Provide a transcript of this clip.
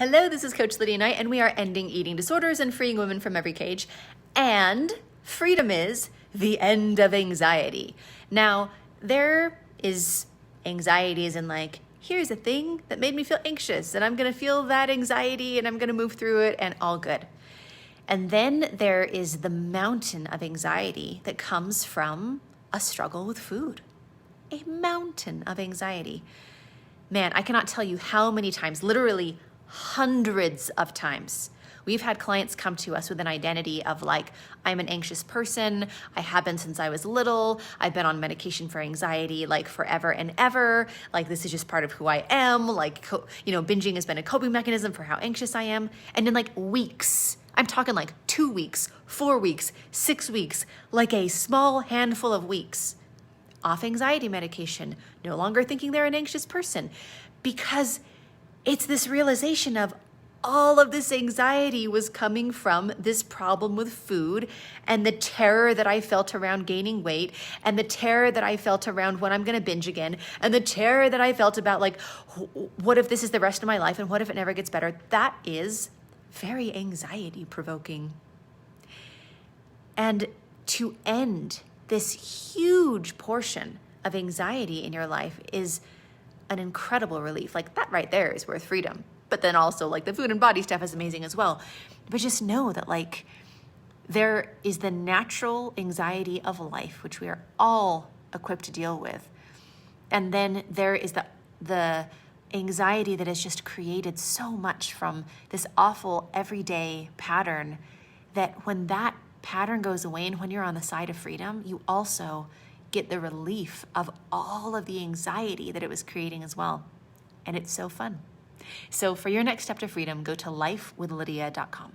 Hello, this is Coach Lydia Knight, and we are ending eating disorders and freeing women from every cage. And freedom is the end of anxiety. Now, there is anxieties and here's a thing that made me feel anxious, and I'm going to feel that anxiety, and I'm going to move through it, and all good. And then there is the mountain of anxiety that comes from a struggle with food. A mountain of anxiety. Man, I cannot tell you how many times, literally hundreds of times, we've had clients come to us with an identity of I'm an anxious person. I have been since I was little. I've been on medication for anxiety forever and ever. This is just part of who I am. Binging has been a coping mechanism for how anxious I am. And in weeks, I'm talking 2 weeks, 4 weeks, 6 weeks, a small handful of weeks, off anxiety medication, no longer thinking they're an anxious person, because it's this realization of all of this anxiety was coming from this problem with food and the terror that I felt around gaining weight and the terror that I felt around when I'm going to binge again and the terror that I felt about what if this is the rest of my life and what if it never gets better? That is very anxiety provoking. And to end this huge portion of anxiety in your life is an incredible relief. That right there is worth freedom. But then also the food and body stuff is amazing as well. But just know that there is the natural anxiety of life, which we are all equipped to deal with. And then there is the anxiety that has just created so much from this awful everyday pattern, that when that pattern goes away and when you're on the side of freedom, you also get the relief of all of the anxiety that it was creating as well. And it's so fun. So for your next step to freedom, go to lifewithlydia.com.